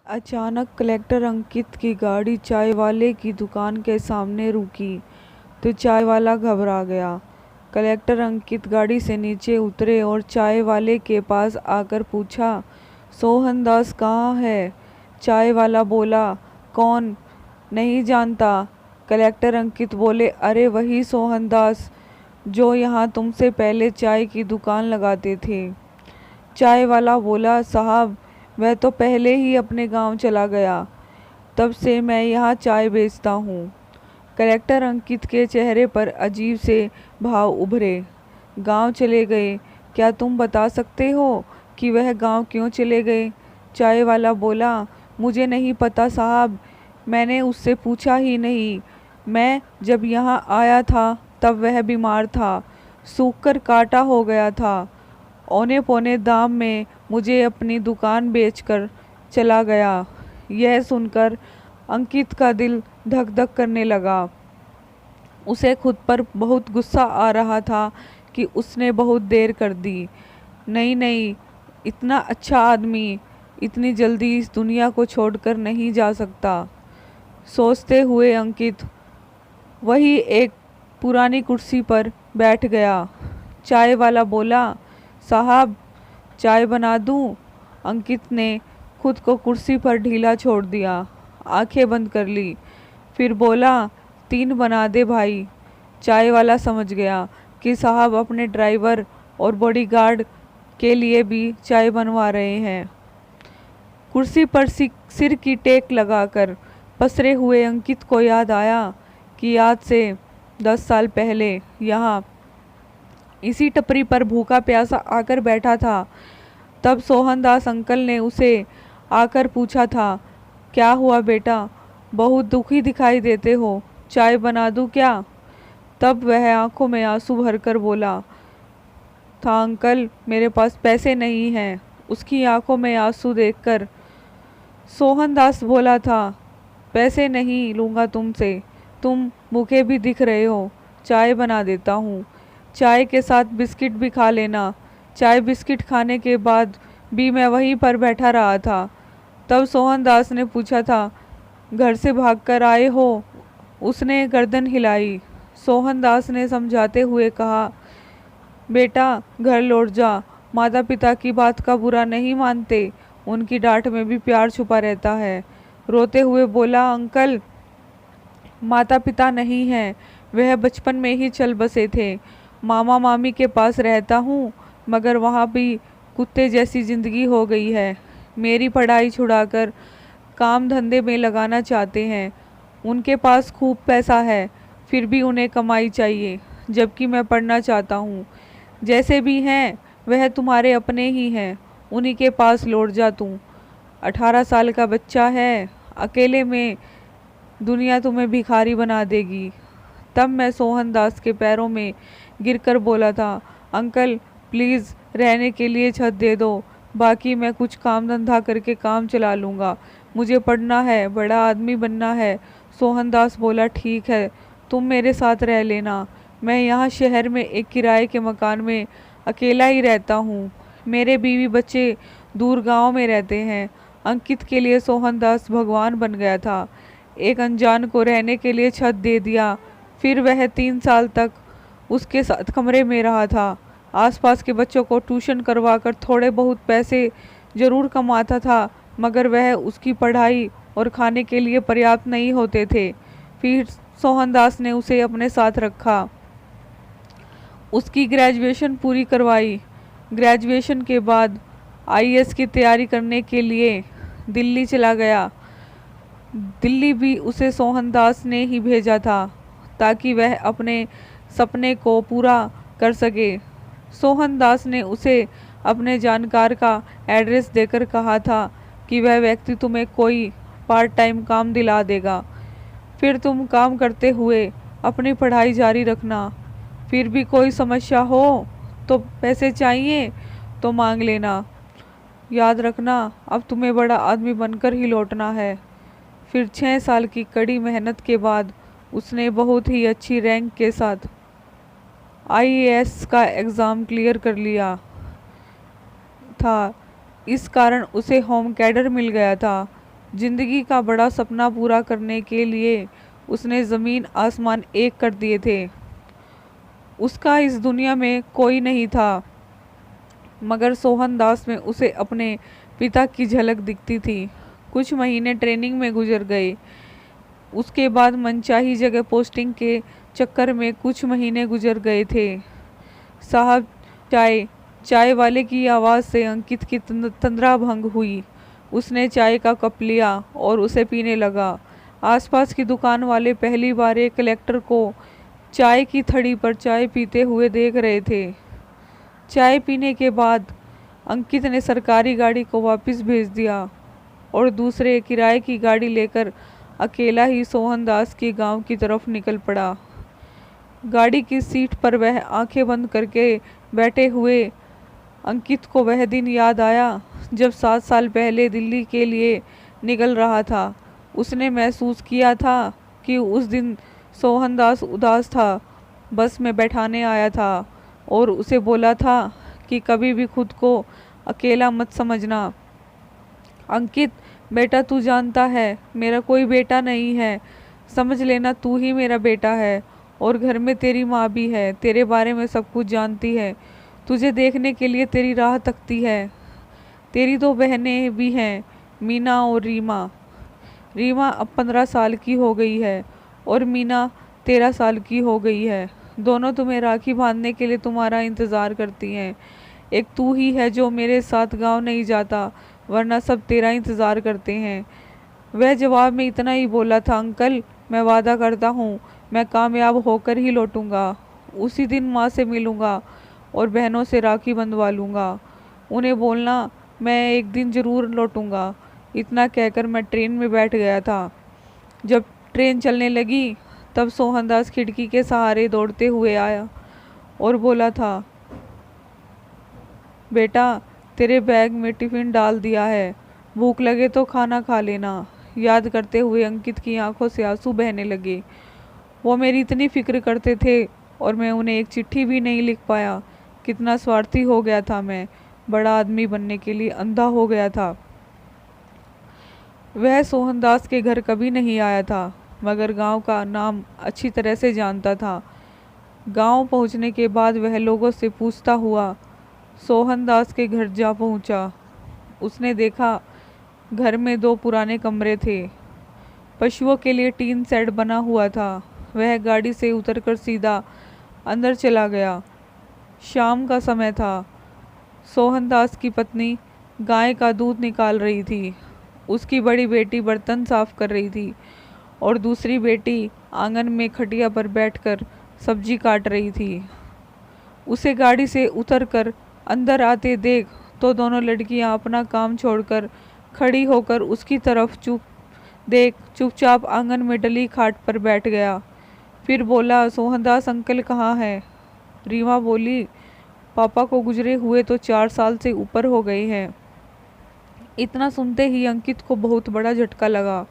अचानक कलेक्टर अंकित की गाड़ी चाय वाले की दुकान के सामने रुकी तो चाय वाला घबरा गया। कलेक्टर अंकित गाड़ी से नीचे उतरे और चाय वाले के पास आकर पूछा, सोहन दास कहाँ है? चाय वाला बोला, कौन? नहीं जानता। कलेक्टर अंकित बोले, अरे वही सोहन दास जो यहाँ तुमसे पहले चाय की दुकान लगाते थे। चाय वाला बोला, साहब वह तो पहले ही अपने गांव चला गया, तब से मैं यहाँ चाय बेचता हूँ। कलेक्टर अंकित के चेहरे पर अजीब से भाव उभरे। गांव चले गए? क्या तुम बता सकते हो कि वह गांव क्यों चले गए? चाय वाला बोला, मुझे नहीं पता साहब, मैंने उससे पूछा ही नहीं। मैं जब यहाँ आया था तब वह बीमार था, सूख कर काटा हो गया था। औने पौने दाम में मुझे अपनी दुकान बेचकर चला गया। यह सुनकर अंकित का दिल धक धक करने लगा। उसे खुद पर बहुत गुस्सा आ रहा था कि उसने बहुत देर कर दी। नहीं नहीं, इतना अच्छा आदमी इतनी जल्दी इस दुनिया को छोड़कर नहीं जा सकता। सोचते हुए अंकित वही एक पुरानी कुर्सी पर बैठ गया। चाय वाला बोला, साहब चाय बना दूं? अंकित ने खुद को कुर्सी पर ढीला छोड़ दिया, आंखें बंद कर ली, फिर बोला, 3 बना दे भाई। चाय वाला समझ गया कि साहब अपने ड्राइवर और बॉडीगार्ड के लिए भी चाय बनवा रहे हैं। कुर्सी पर सिर की टेक लगाकर पसरे हुए अंकित को याद आया कि आज से 10 साल पहले यहाँ इसी टपरी पर भूखा प्यासा आकर बैठा था। तब सोहन दास अंकल ने उसे आकर पूछा था, क्या हुआ बेटा, बहुत दुखी दिखाई देते हो, चाय बना दूं क्या? तब वह आंखों में आंसू भरकर बोला था, अंकल मेरे पास पैसे नहीं हैं। उसकी आंखों में आंसू देखकर सोहन दास बोला था, पैसे नहीं लूँगा तुमसे, तुम भूखे भी दिख रहे हो, चाय बना देता हूँ। चाय के साथ बिस्किट भी खा लेना। चाय बिस्किट खाने के बाद भी मैं वहीं पर बैठा रहा था। तब सोहन दास ने पूछा था, घर से भागकर आए हो? उसने गर्दन हिलाई। सोहन दास ने समझाते हुए कहा, बेटा घर लौट जा, माता पिता की बात का बुरा नहीं मानते, उनकी डांट में भी प्यार छुपा रहता है। रोते हुए बोला, अंकल माता पिता नहीं हैं, वह बचपन में ही चल बसे थे। मामा मामी के पास रहता हूँ, मगर वहाँ भी कुत्ते जैसी ज़िंदगी हो गई है। मेरी पढ़ाई छुड़ाकर काम धंधे में लगाना चाहते हैं। उनके पास खूब पैसा है, फिर भी उन्हें कमाई चाहिए, जबकि मैं पढ़ना चाहता हूँ। जैसे भी हैं वह तुम्हारे अपने ही हैं, उन्हीं के पास लौट जा तू। 18 साल का बच्चा है, अकेले में दुनिया तुम्हें भिखारी बना देगी। तब मैं सोहन दास के पैरों में गिरकर बोला था, अंकल प्लीज़ रहने के लिए छत दे दो, बाकी मैं कुछ काम धंधा करके काम चला लूँगा, मुझे पढ़ना है, बड़ा आदमी बनना है। सोहन दास बोला, ठीक है, तुम मेरे साथ रह लेना। मैं यहाँ शहर में एक किराए के मकान में अकेला ही रहता हूँ। मेरे बीवी बच्चे दूर गांव में रहते हैं। अंकित के लिए सोहन दास भगवान बन गया था। एक अनजान को रहने के लिए छत दे दिया। फिर वह 3 साल तक उसके साथ कमरे में रहा था। आसपास के बच्चों को ट्यूशन करवाकर थोड़े बहुत पैसे ज़रूर कमाता था, मगर वह उसकी पढ़ाई और खाने के लिए पर्याप्त नहीं होते थे। फिर सोहन दास ने उसे अपने साथ रखा, उसकी ग्रेजुएशन पूरी करवाई। ग्रेजुएशन के बाद आईएएस की तैयारी करने के लिए दिल्ली चला गया। दिल्ली भी उसे सोहन दास ने ही भेजा था, ताकि वह अपने सपने को पूरा कर सके। सोहन दास ने उसे अपने जानकार का एड्रेस देकर कहा था कि वह व्यक्ति तुम्हें कोई पार्ट टाइम काम दिला देगा, फिर तुम काम करते हुए अपनी पढ़ाई जारी रखना। फिर भी कोई समस्या हो तो पैसे चाहिए तो मांग लेना। याद रखना, अब तुम्हें बड़ा आदमी बनकर ही लौटना है। फिर 6 साल की कड़ी मेहनत के बाद उसने बहुत ही अच्छी रैंक के साथ आईएएस का एग्ज़ाम क्लियर कर लिया था। इस कारण उसे होम कैडर मिल गया था। जिंदगी का बड़ा सपना पूरा करने के लिए उसने ज़मीन आसमान एक कर दिए थे। उसका इस दुनिया में कोई नहीं था, मगर सोहन दास में उसे अपने पिता की झलक दिखती थी। कुछ महीने ट्रेनिंग में गुजर गए। उसके बाद मनचाही जगह पोस्टिंग के चक्कर में कुछ महीने गुजर गए थे। साहब चाय। चाय वाले की आवाज़ से अंकित की तंद्रा भंग हुई। उसने चाय का कप लिया और उसे पीने लगा। आसपास की दुकान वाले पहली बार एक कलेक्टर को चाय की थड़ी पर चाय पीते हुए देख रहे थे। चाय पीने के बाद अंकित ने सरकारी गाड़ी को वापस भेज दिया और दूसरे किराए की गाड़ी लेकर अकेला ही सोहन दास के गांव की तरफ निकल पड़ा। गाड़ी की सीट पर वह आंखें बंद करके बैठे हुए अंकित को वह दिन याद आया जब 7 साल पहले दिल्ली के लिए निकल रहा था। उसने महसूस किया था कि उस दिन सोहन दास उदास था, बस में बैठाने आया था और उसे बोला था कि कभी भी खुद को अकेला मत समझना। अंकित बेटा, तू जानता है मेरा कोई बेटा नहीं है, समझ लेना तू ही मेरा बेटा है और घर में तेरी माँ भी है, तेरे बारे में सब कुछ जानती है, तुझे देखने के लिए तेरी राह तकती है। तेरी 2 बहनें भी हैं, मीना और रीमा। रीमा अब 15 साल की हो गई है और मीना 13 साल की हो गई है। दोनों तुम्हें राखी बांधने के लिए तुम्हारा इंतज़ार करती हैं। एक तू ही है जो मेरे साथ गांव नहीं जाता, वरना सब तेरा इंतज़ार करते हैं। वह जवाब में इतना ही बोला था, अंकल मैं वादा करता हूँ मैं कामयाब होकर ही लौटूंगा। उसी दिन माँ से मिलूंगा और बहनों से राखी बंधवा लूँगा। उन्हें बोलना मैं एक दिन ज़रूर लौटूंगा। इतना कहकर मैं ट्रेन में बैठ गया था। जब ट्रेन चलने लगी तब सोहनदास खिड़की के सहारे दौड़ते हुए आया और बोला था, बेटा तेरे बैग में टिफ़िन डाल दिया है, भूख लगे तो खाना खा लेना। याद करते हुए अंकित की आंखों से आंसू बहने लगे। वो मेरी इतनी फिक्र करते थे और मैं उन्हें एक चिट्ठी भी नहीं लिख पाया। कितना स्वार्थी हो गया था मैं, बड़ा आदमी बनने के लिए अंधा हो गया था। वह सोहनदास के घर कभी नहीं आया था, मगर गांव का नाम अच्छी तरह से जानता था। गांव पहुंचने के बाद वह लोगों से पूछता हुआ सोहनदास के घर जा पहुंचा। उसने देखा घर में 2 पुराने कमरे थे। पशुओं के लिए टीन शेड बना हुआ था। वह गाड़ी से उतरकर सीधा अंदर चला गया। शाम का समय था। सोहनदास की पत्नी गाय का दूध निकाल रही थी। उसकी बड़ी बेटी बर्तन साफ कर रही थी और दूसरी बेटी आंगन में खटिया पर बैठकर सब्जी काट रही थी। उसे गाड़ी से उतरकर अंदर आते देख तो दोनों लड़कियां अपना काम छोड़कर खड़ी होकर उसकी तरफ चुपचाप आंगन में डली खाट पर बैठ गया। फिर बोला, सोहनदास अंकल कहाँ है? रीमा बोली, पापा को गुजरे हुए तो 4 साल से ऊपर हो गए हैं। इतना सुनते ही अंकित को बहुत बड़ा झटका लगा।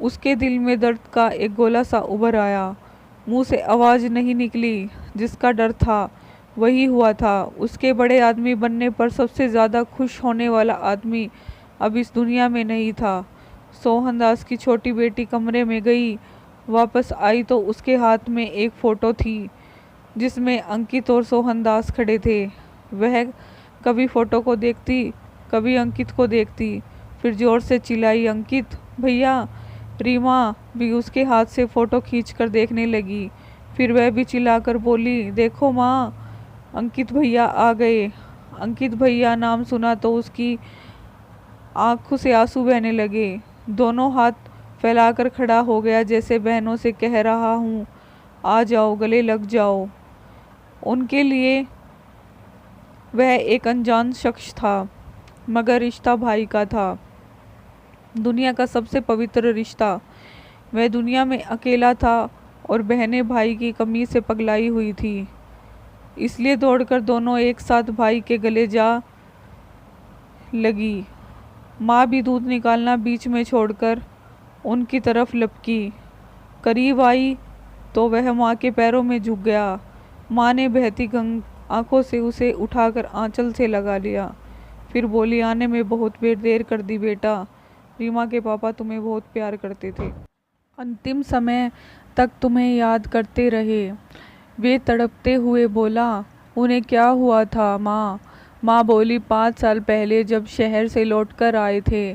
उसके दिल में दर्द का एक गोला सा उभर आया। मुंह से आवाज़ नहीं निकली। जिसका डर था वही हुआ था। उसके बड़े आदमी बनने पर सबसे ज़्यादा खुश होने वाला आदमी अब इस दुनिया में नहीं था। सोहनदास की छोटी बेटी कमरे में गई, वापस आई तो उसके हाथ में एक फ़ोटो थी जिसमें अंकित और सोहनदास खड़े थे। वह कभी फ़ोटो को देखती, कभी अंकित को देखती, फिर ज़ोर से चिल्लाई, अंकित भैया। रीमा भी उसके हाथ से फ़ोटो खींचकर देखने लगी। फिर वह भी चिल्लाकर बोली, देखो माँ, अंकित भैया आ गए। अंकित भैया नाम सुना तो उसकी आंखों से आंसू बहने लगे। दोनों हाथ फैलाकर खड़ा हो गया जैसे बहनों से कह रहा हूँ, आ जाओ, गले लग जाओ। उनके लिए वह एक अनजान शख्स था, मगर रिश्ता भाई का था, दुनिया का सबसे पवित्र रिश्ता। वह दुनिया में अकेला था और बहनें भाई की कमी से पगलाई हुई थी। इसलिए दौड़कर दोनों एक साथ भाई के गले जा लगी। माँ भी दूध निकालना बीच में छोड़कर उनकी तरफ लपकी। करीब आई तो वह माँ के पैरों में झुक गया। माँ ने बहती आंखों से उसे उठाकर आंचल से लगा लिया। फिर बोली, आने में बहुत देर कर दी बेटा, रीमा के पापा तुम्हें बहुत प्यार करते थे, अंतिम समय तक तुम्हें याद करते रहे। वे तड़पते हुए बोला, उन्हें क्या हुआ था माँ? माँ बोली, 5 साल पहले जब शहर से लौटकर आए थे,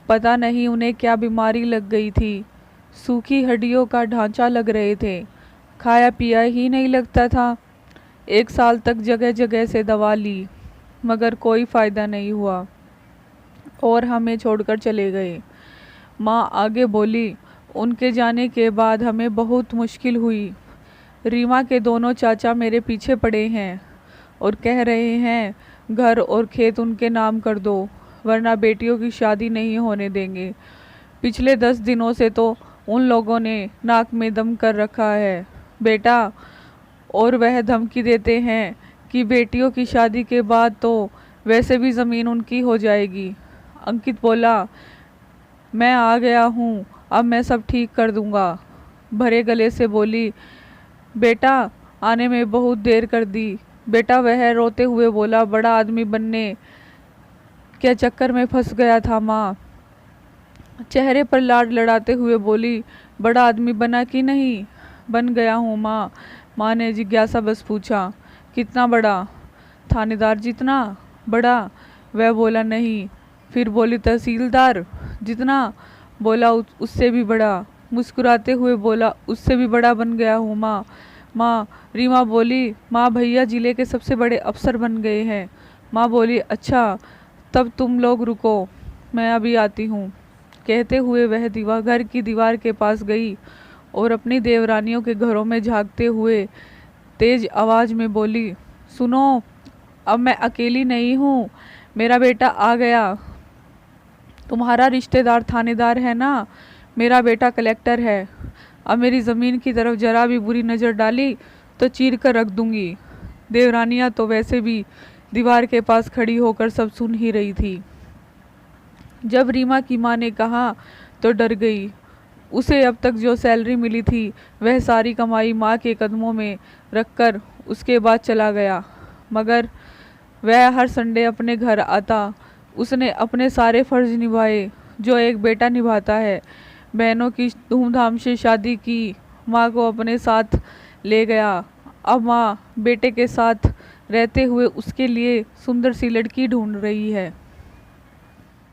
पता नहीं उन्हें क्या बीमारी लग गई थी। सूखी हड्डियों का ढांचा लग रहे थे, खाया पिया ही नहीं लगता था। 1 साल तक जगह जगह से दवा ली, मगर कोई फ़ायदा नहीं हुआ और हमें छोड़कर चले गए। माँ आगे बोली, उनके जाने के बाद हमें बहुत मुश्किल हुई। रीमा के दोनों चाचा मेरे पीछे पड़े हैं और कह रहे हैं घर और खेत उनके नाम कर दो, वरना बेटियों की शादी नहीं होने देंगे। पिछले 10 दिनों से तो उन लोगों ने नाक में दम कर रखा है बेटा, और वह धमकी देते हैं कि बेटियों की शादी के बाद तो वैसे भी ज़मीन उनकी हो जाएगी। अंकित बोला, मैं आ गया हूँ, अब मैं सब ठीक कर दूँगा। भरे गले से बोली, बेटा आने में बहुत देर कर दी। बेटा वह रोते हुए बोला, बड़ा आदमी बनने क्या चक्कर में फंस गया था माँ। चेहरे पर लाड लड़ाते हुए बोली, बड़ा आदमी बना कि नहीं? बन गया हूँ माँ। माँ ने जिज्ञासा बस पूछा, कितना बड़ा? थानेदार जितना बड़ा? वह बोला, नहीं। फिर बोली, तहसीलदार जितना? बोला, उससे भी बड़ा। मुस्कुराते हुए बोला, उससे भी बड़ा बन गया हूँ माँ। माँ रीमा बोली, माँ भैया जिले के सबसे बड़े अफसर बन गए हैं। माँ बोली, अच्छा तब तुम लोग रुको, मैं अभी आती हूँ। कहते हुए वह घर की दीवार के पास गई और अपनी देवरानियों के घरों में झांकते हुए तेज आवाज में बोली, सुनो, अब मैं अकेली नहीं हूँ, मेरा बेटा आ गया। तुम्हारा रिश्तेदार थानेदार है ना, मेरा बेटा कलेक्टर है। अब मेरी ज़मीन की तरफ जरा भी बुरी नज़र डाली तो चीर कर रख दूंगी। देवरानियाँ तो वैसे भी दीवार के पास खड़ी होकर सब सुन ही रही थी। जब रीमा की माँ ने कहा तो डर गई। उसे अब तक जो सैलरी मिली थी वह सारी कमाई माँ के कदमों में रखकर उसके बाद चला गया, मगर वह हर संडे अपने घर आता। उसने अपने सारे फर्ज निभाए जो एक बेटा निभाता है। बहनों की धूमधाम से शादी की, माँ को अपने साथ ले गया। अब माँ बेटे के साथ रहते हुए उसके लिए सुंदर सी लड़की ढूंढ रही है।